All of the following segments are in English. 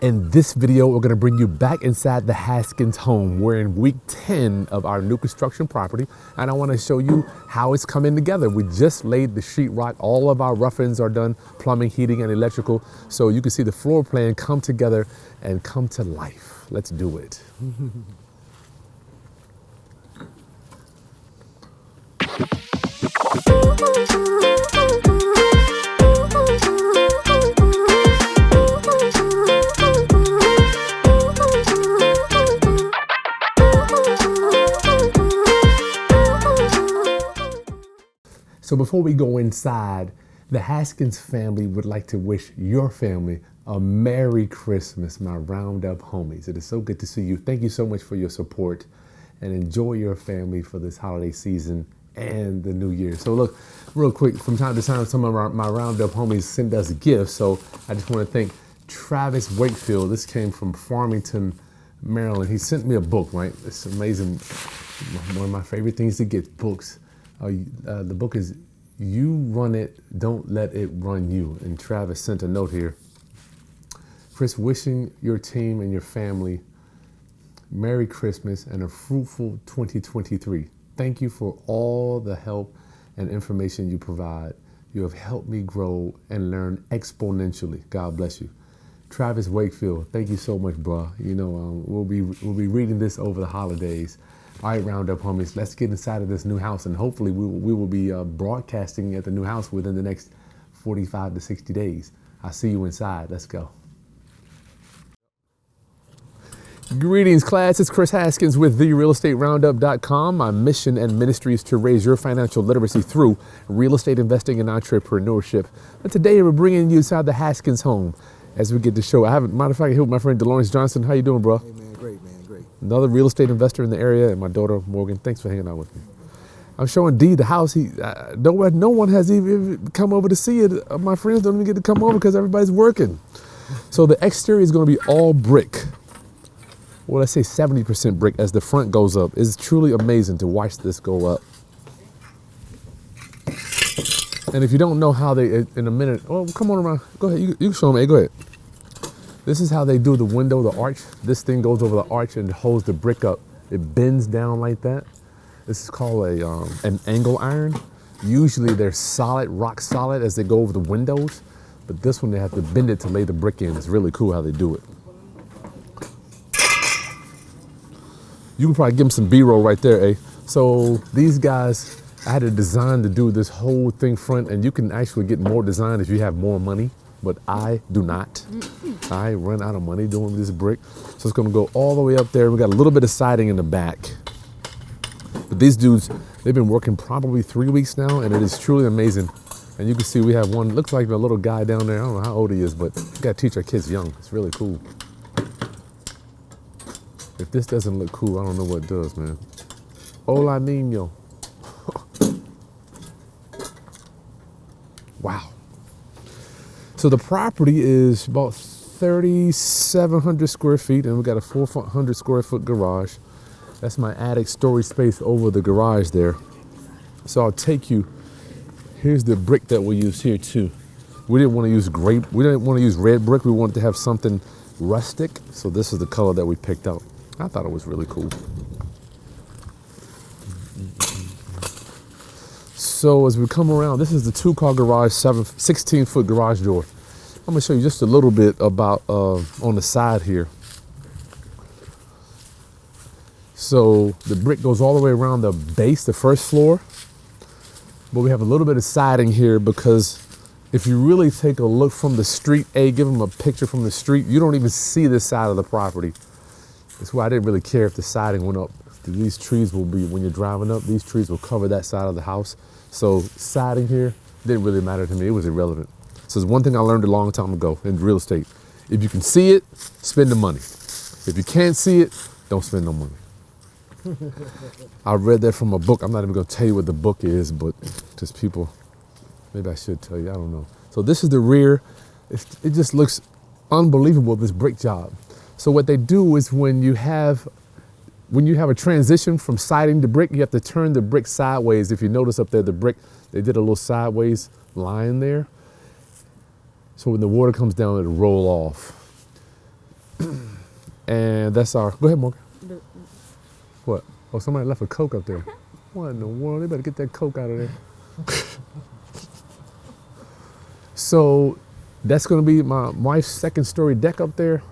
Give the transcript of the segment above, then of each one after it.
In this video, we're gonna bring you back inside the Haskins home. We're in week 10 of our new construction property, and I wanna show you how it's coming together. We just laid the sheetrock. All of our rough-ins are done, plumbing, heating, and electrical. So you can see the floor plan come together and come to life. Let's do it. So before we go inside, the Haskins family would like to wish your family a Merry Christmas, my Roundup homies. It is so good to see you. Thank you so much for your support, and enjoy your family for this holiday season and the new year. So look, real quick, from time to time, some of my Roundup homies send us gifts. So I just want to thank Travis Wakefield. This came from Farmington, Maryland. He sent me a book, right? It's amazing. One of my favorite things to get, books. The book is You Run It, Don't Let It Run You. And Travis sent a note here. Kris, wishing your team and your family Merry Christmas and a fruitful 2023. Thank you for all the help and information you provide. You have helped me grow and learn exponentially. God bless you. Travis Wakefield, thank you so much, bro. You know, we'll be reading this over the holidays. All right, Roundup homies, let's get inside of this new house, and hopefully we will be broadcasting at the new house within the next 45 to 60 days. I'll see you inside. Let's go. Greetings, class. It's Kris Haskins with therealestateroundup.com. My mission and ministry is to raise your financial literacy through real estate investing and entrepreneurship. And today we're bringing you inside the Haskins home as we get to show. Matter of fact, here with my friend DeLawrence Johnson. How you doing, bro? Hey, man, great, man. Another real estate investor in the area, and my daughter Morgan. Thanks for hanging out with me. I'm showing D the house. No one has even come over to see it. My friends don't even get to come over because everybody's working. So the exterior is going to be all brick. Well, let's say 70% brick as the front goes up. It's truly amazing to watch this go up. And if you don't know how they, in a minute, oh, come on around. Go ahead. You can show them. Hey, go ahead. This is how they do the window, the arch. This thing goes over the arch and holds the brick up. It bends down like that. This is called an angle iron. Usually they're solid, rock solid as they go over the windows, but this one they have to bend it to lay the brick in. It's really cool how they do it. You can probably give them some B-roll right there, eh? So these guys, I had a design to do this whole thing front, and you can actually get more design if you have more money, but I do not. I run out of money doing this brick. So it's gonna go all the way up there. We got a little bit of siding in the back. But these dudes, they've been working probably 3 weeks now, and it is truly amazing. And you can see we have one, looks like a little guy down there. I don't know how old he is, but we gotta teach our kids young. It's really cool. If this doesn't look cool, I don't know what does, man. Hola, niño. Wow. So the property is about 3,700 square feet, and we got a 400 square foot garage. That's my attic storage space over the garage there. So I'll take you, here's the brick that we use here too. We didn't want to use red brick. We wanted to have something rustic. So this is the color that we picked out. I thought it was really cool. So as we come around, this is the 2-car garage, 16-foot garage door. I'm gonna show you just a little bit about on the side here. So the brick goes all the way around the base, the first floor, but we have a little bit of siding here because if you really take a look from the street, give them a picture from the street, you don't even see this side of the property. That's why I didn't really care if the siding went up. These trees will be, when you're driving up, these trees will cover that side of the house. So siding here didn't really matter to me. It was irrelevant. So it's one thing I learned a long time ago in real estate. If you can see it, spend the money. If you can't see it, don't spend no money. I read that from a book. I'm not even gonna tell you what the book is, but just people, maybe I should tell you, I don't know. So this is the rear. It just looks unbelievable, this brick job. So what they do is when you have a transition from siding to brick, you have to turn the brick sideways. If you notice up there, the brick, they did a little sideways line there. So when the water comes down, it'll roll off. And that's our, go ahead, Morgan. What? Oh, somebody left a Coke up there. What in the world? They better get that Coke out of there. So that's gonna be my wife's second story deck up there.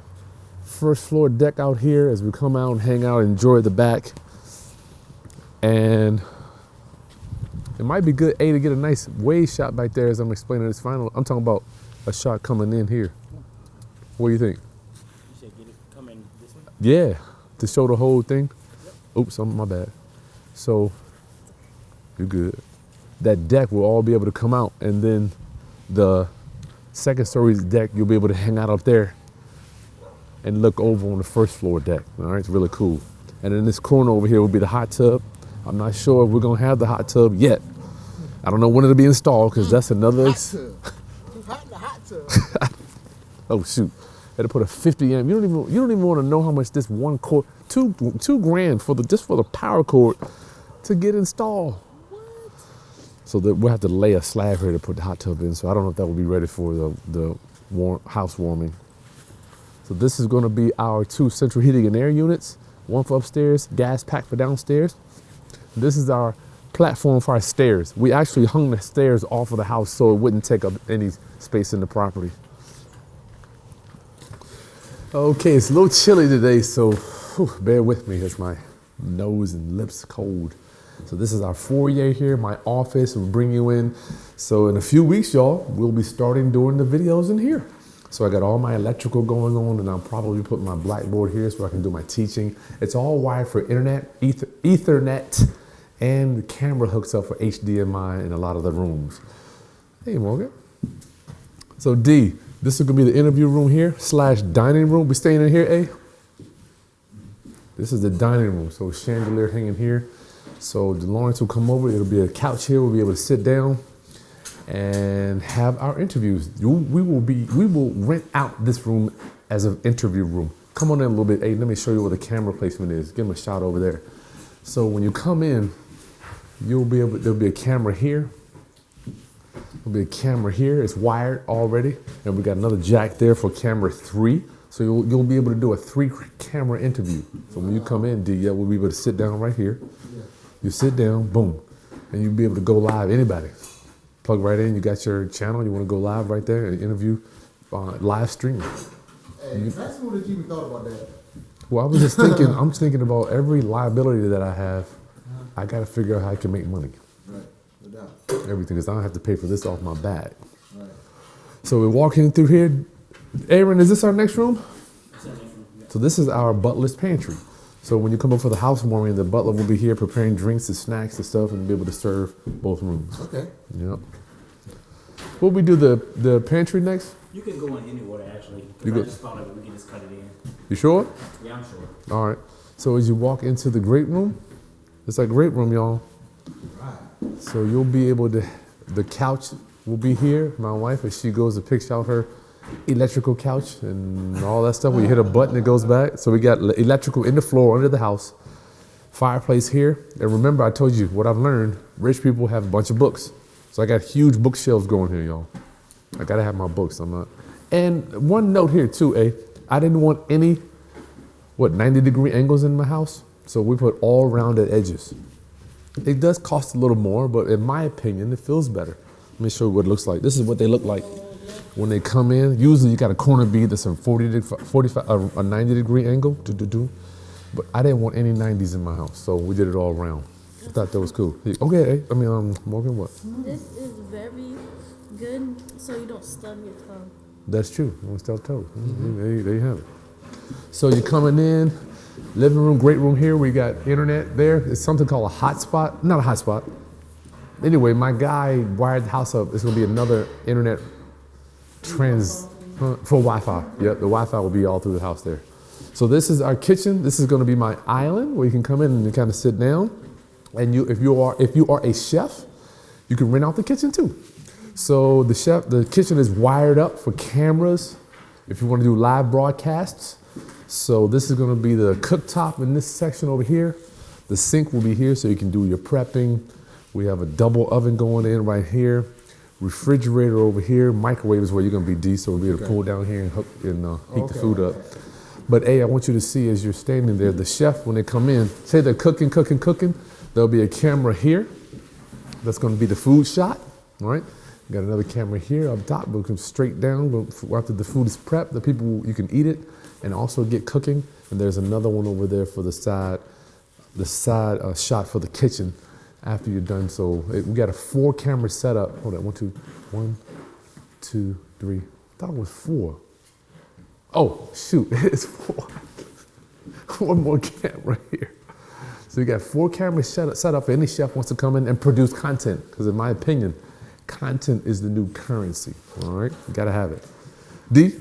First floor deck out here as we come out and hang out and enjoy the back. And it might be good, to get a nice wave shot back there as I'm explaining this final. I'm talking about a shot coming in here. What do you think? You said get it coming this way? Yeah, to show the whole thing. Yep. Oops, my bad. So, you're good. That deck will all be able to come out, and then the second story deck, you'll be able to hang out up there and look over on the first floor deck. All right, it's really cool. And in this corner over here will be the hot tub. I'm not sure if we're gonna have the hot tub yet. I don't know when it'll be installed because that's another. Hot tub. Too hot in the hot tub. Oh shoot! Had to put a 50 amp. You don't even want to know how much this one cord, two grand for the power cord to get installed. What? So that we'll have to lay a slab here to put the hot tub in. So I don't know if that will be ready for the house warming. So this is going to be our 2 central heating and air units. One for upstairs, gas pack for downstairs. This is our platform for our stairs. We actually hung the stairs off of the house so it wouldn't take up any space in the property. Okay, it's a little chilly today, so bear with me as my nose and lips cold. So this is our foyer here, my office. We'll bring you in. So in a few weeks, y'all, we'll be starting doing the videos in here. So I got all my electrical going on, and I'll probably put my blackboard here so I can do my teaching. It's all wired for internet, Ethernet, and the camera hooks up for HDMI in a lot of the rooms. Hey, Morgan. So D, this is gonna be the interview room here / dining room. We staying in here, A? This is the dining room. So chandelier hanging here. So Lawrence will come over. It'll be a couch here. We'll be able to sit down and have our interviews. We will rent out this room as an interview room. Come on in a little bit. Hey, let me show you where the camera placement is. Give them a shot over there. So when you come in, there'll be a camera here. There'll be a camera here. It's wired already. And we got another jack there for camera 3. So you'll be able to do a 3-camera interview. So when you come in, D, we'll be able to sit down right here. You sit down, boom, and you'll be able to go live, anybody. Plug right in, you got your channel, you want to go live right there and interview, live streaming. Hey, that's what did you even thought about that? Well, I was just thinking, I'm thinking about every liability that I have. I got to figure out how I can make money. Right, no doubt. Everything, because I don't have to pay for this off my bag. Right. So we're walking through here. Aaron, is this our next room? So this is our butler's pantry. So when you come up for the housewarming, the butler will be here preparing drinks and snacks and stuff and be able to serve both rooms. Okay. Yep. Will we do the pantry next? You can go in any order, actually. You I go- just thought like we can just cut it in. You sure? Yeah, I'm sure. All right. So as you walk into the great room, it's a great room, y'all. Right. So you'll be able to, the couch will be here. My wife, as she goes to pick out her electrical couch and all that stuff. Where you hit a button, it goes back. So we got electrical in the floor under the house. Fireplace here. And remember, I told you what I've learned. Rich people have a bunch of books. So I got huge bookshelves going here, y'all. I gotta have my books. And one note here too, I didn't want any 90-degree angles in my house. So we put all rounded edges. It does cost a little more, but in my opinion, it feels better. Let me show you what it looks like. This is what they look like when they come in. Usually you got a corner bead that's a 90-degree angle. But I didn't want any 90s in my house, so we did it all round. I thought that was cool. Okay, Morgan, what? This is very good, so you don't stub your toe. That's true. You want to stub toes. There you have it. So you're coming in, living room, great room here. We got internet there. It's something called a hotspot. Not a hotspot. Anyway, my guy wired the house up. It's going to be another internet for Wi-Fi. Yep, the Wi-Fi will be all through the house there. So this is our kitchen. This is going to be my island where you can come in and you kind of sit down. And if you are a chef, you can rent out the kitchen too. So the kitchen is wired up for cameras if you want to do live broadcasts. So this is going to be the cooktop in this section over here. The sink will be here so you can do your prepping. We have a double oven going in right here. Refrigerator over here. Microwave is where you're going to be D, so we'll be able to pull down here and heat the food up. But A, I want you to see as you're standing there, the chef, when they come in, say they're cooking, there'll be a camera here. That's going to be the food shot, all right? Got another camera here up top, we'll come straight down. After the food is prepped, the people, you can eat it and also get cooking. And there's another one over there for the side shot for the kitchen after you're done. So we got a 4 camera setup. Hold on, 1, 2, 3. I thought it was 4. Oh, shoot, it's 4. One more camera here. So you got 4 cameras set up for any chef wants to come in and produce content. Because in my opinion, content is the new currency, all right? You gotta have it. D,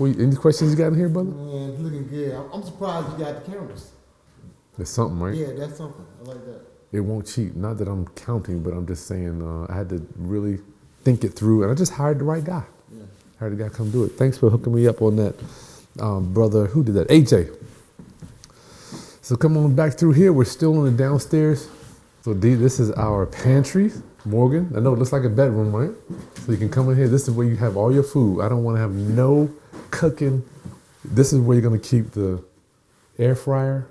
any questions you got in here, brother? Man, it's looking good. I'm surprised you got the cameras. There's something, right? Yeah, that's something. I like that. It won't cheat. Not that I'm counting, but I'm just saying I had to really think it through, and I just hired the right guy. Yeah. Hired the guy to come do it. Thanks for hooking me up on that, brother. Who did that? AJ. So come on back through here. We're still in the downstairs. So D, this is our pantry. Morgan, I know it looks like a bedroom, right? So you can come in here. This is where you have all your food. I don't want to have no cooking. This is where you're going to keep the air fryer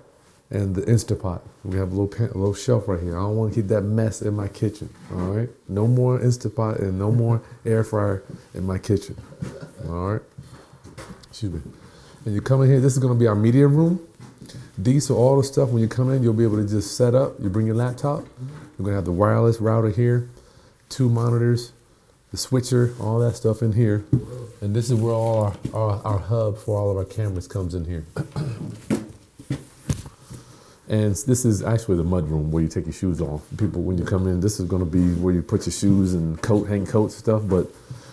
and the Instapot. We have a little shelf right here. I don't want to keep that mess in my kitchen, all right? No more Instapot and no more air fryer in my kitchen, all right? Excuse me. And you come in here, this is going to be our media room. D, so all the stuff, when you come in, you'll be able to just set up. You bring your laptop. We're going to have the wireless router here, 2 monitors, the switcher, all that stuff in here. And this is where all our hub for all of our cameras comes in here. And this is actually the mud room where you take your shoes off. People, when you come in, this is going to be where you put your shoes and hang coats and stuff, but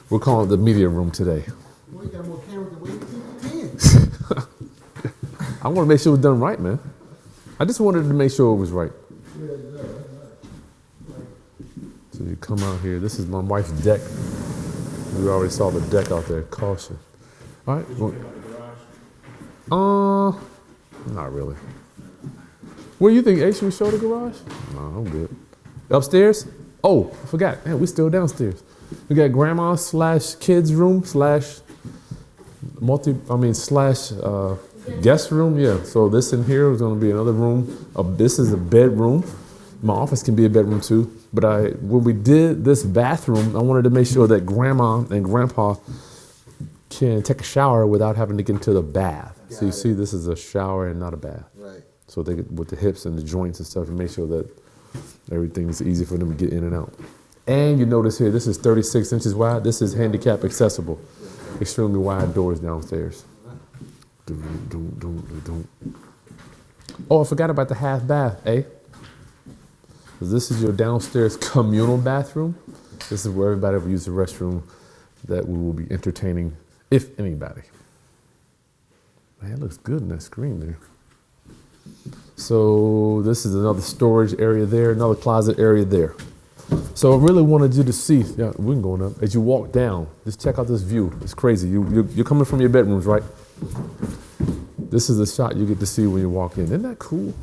we're calling it the media room today. Well, you got more cameras than we 10. I want to make sure it was done right, man. I just wanted to make sure it was right. So you come out here. This is my wife's deck. We already saw the deck out there. Caution. All right. Not really. What do you think? Should we show the garage? No, I'm good. Upstairs? Oh, I forgot. Man, we still downstairs. We got grandma / kids room / guest room. Yeah. So this in here is going to be another room. This is a bedroom. My office can be a bedroom too. But when we did this bathroom, I wanted to make sure that grandma and grandpa can take a shower without having to get into the bath. So you see, this is a shower and not a bath. Right. So they with the hips and the joints and stuff, and make sure that everything's easy for them to get in and out. And you notice here, this is 36 inches wide. This is handicap accessible. Extremely wide doors downstairs. Oh, I forgot about the half bath, eh? This is your downstairs communal bathroom. This is where everybody will use the restroom that we will be entertaining, if anybody. Man, it looks good in that screen there. So this is another storage area there, another closet area there. So I really wanted you to see, yeah, we can go up. As you walk down, just check out this view. It's crazy. You're coming from your bedrooms, right? This is the shot you get to see when you walk in. Isn't that cool?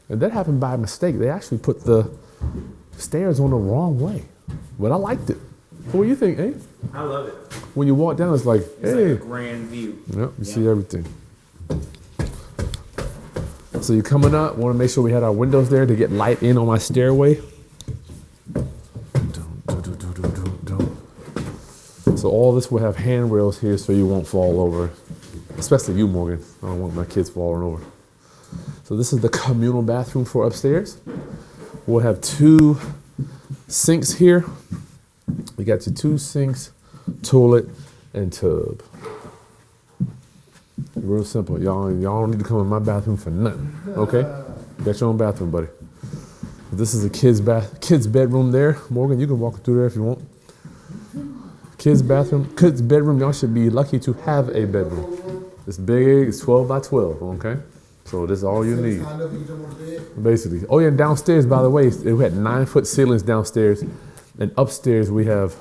And that happened by mistake. They actually put the stairs on the wrong way. But I liked it. What do you think, eh? I love it. When you walk down, it's like, It's hey. like a grand view. Yep, you see everything. So you're coming up, want to make sure we had our windows there to get light in on my stairway. So all this will have handrails here so you won't fall over, especially you, Morgan. I don't want my kids falling over. So this is the communal bathroom for upstairs. We'll have 2 sinks here. We got your 2 sinks, toilet, and tub. Real simple. Y'all don't need to come in my bathroom for nothing, okay? You got your own bathroom, buddy. This is a kid's bedroom there. Morgan, you can walk through there if you want. Kids' bathroom, kids' bedroom. Y'all should be lucky to have a bedroom. It's big. It's 12 by 12. Okay, so this is all you need. Basically. Oh yeah, and downstairs, by the way, we had 9-foot ceilings downstairs, and upstairs we have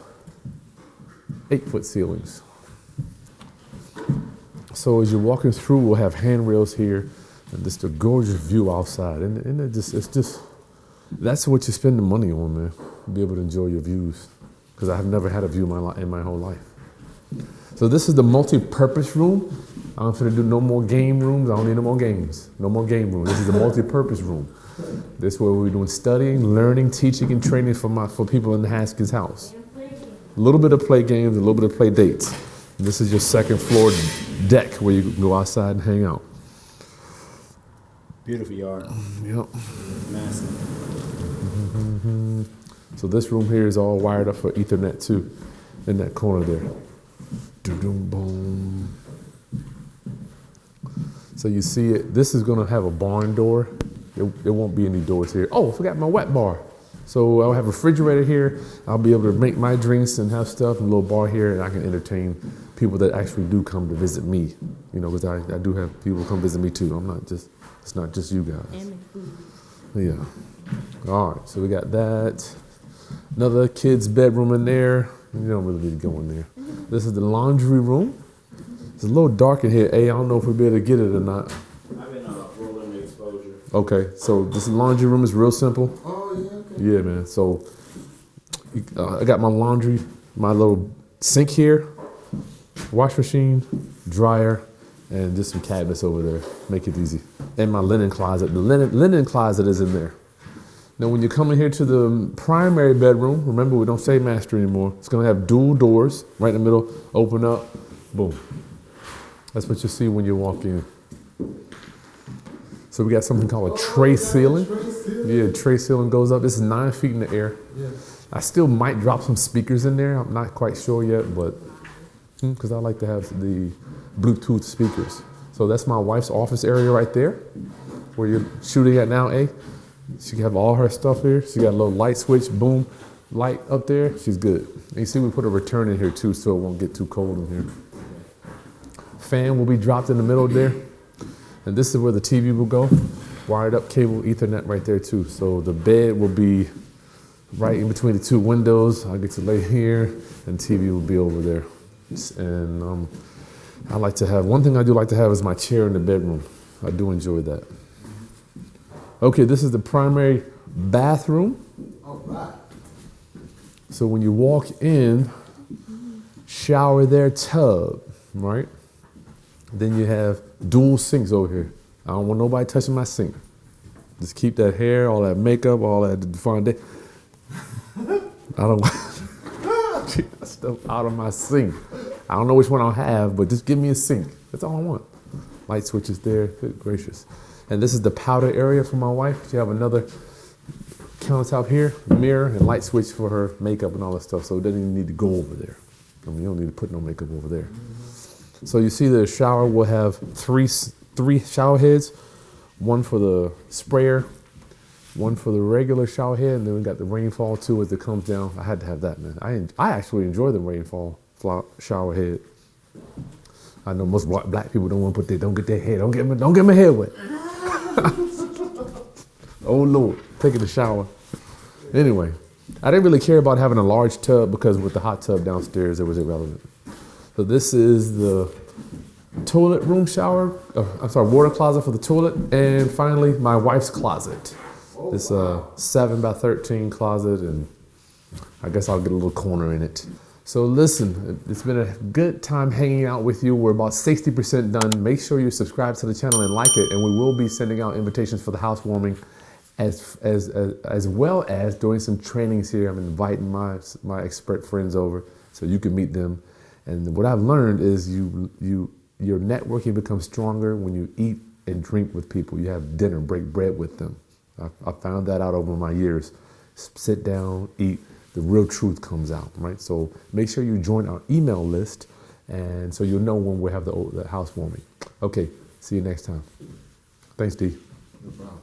8-foot ceilings. So as you're walking through, we'll have handrails here, and just a gorgeous view outside. And it's just that's what you spend the money on, man. Be able to enjoy your views. Because I have never had a view in my whole life. So this is the multi-purpose room. I'm finna do no more game rooms. I don't need no more games. No more game rooms. This is a multi-purpose room. This is where we're doing studying, learning, teaching, and training for people in the Haskins house. A little bit of play games, a little bit of play dates. And this is your second floor deck where you can go outside and hang out. Beautiful yard. Yep. Massive. So this room here is all wired up for Ethernet too, in that corner there. Doo-dum, boom. So you see it, this is gonna have a barn door. There won't be any doors here. Oh, I forgot my wet bar. So I'll have a refrigerator here. I'll be able to make my drinks and have stuff, and a little bar here, and I can entertain people that actually do come to visit me. You know, because I do have people come visit me too. It's not just you guys. Yeah. All right, so we got that. Another kid's bedroom in there. You don't really need to go in there. This is the laundry room. It's a little dark in here. Hey, I don't know if we'll be able to get it or not. I've been rolling the exposure. Okay, so this laundry room is real simple. Oh, yeah, okay. Yeah, man. So I got my laundry, my little sink here, wash machine, dryer, and just some cabinets over there. Make it easy. And my linen closet. The linen closet is in there. Now, when you come in here to the primary bedroom, remember we don't say master anymore. It's gonna have dual doors right in the middle. Open up, boom. That's what you see when you walk in. So we got something called a tray ceiling. Yeah, tray ceiling goes up. This is 9 feet in the air. Yeah. I still might drop some speakers in there. I'm not quite sure yet, but because I like to have the Bluetooth speakers. So that's my wife's office area right there, where you're shooting at now, eh? She can have all her stuff here. She got a little light switch, boom, light up there. She's good. And you see we put a return in here too, so it won't get too cold in here. Fan will be dropped in the middle there. And this is where the TV will go. Wired up cable, Ethernet right there too. So the bed will be right in between the two windows. I get to lay here, and TV will be over there. And I like to have, one thing I do like to have is my chair in the bedroom. I do enjoy that. Okay, this is the primary bathroom. All right. So when you walk in, shower there, tub, right? Then you have dual sinks over here. I don't want nobody touching my sink. Just keep that hair, all that makeup, all that foundation. I don't want keep that stuff out of my sink. I don't know which one I'll have, but just give me a sink. That's all I want. Light switches there, good gracious. And this is the powder area for my wife. She have another countertop here, mirror, and light switch for her makeup and all that stuff. So it doesn't even need to go over there. I mean, you don't need to put no makeup over there. So you see the shower will have three shower heads, one for the sprayer, one for the regular shower head, and then we got the rainfall too as it comes down. I had to have that, man. I actually enjoy the rainfall shower head. I know most black people don't want to put don't get their head, don't get my head wet. Oh Lord, taking a shower. Anyway, I didn't really care about having a large tub because with the hot tub downstairs, it was irrelevant. So this is the toilet room shower, water closet for the toilet, and finally my wife's closet. This 7x13 closet, and I guess I'll get a little corner in it. So listen, it's been a good time hanging out with you. We're about 60% done. Make sure you subscribe to the channel and like it, and we will be sending out invitations for the housewarming as well as doing some trainings here. I'm inviting my expert friends over so you can meet them. And what I've learned is your networking becomes stronger when you eat and drink with people. You have dinner, break bread with them. I found that out over my years. Sit down, eat. The real truth comes out, right? So make sure you join our email list, and so you'll know when we have the housewarming. Okay, see you next time. Thanks, D. No problem.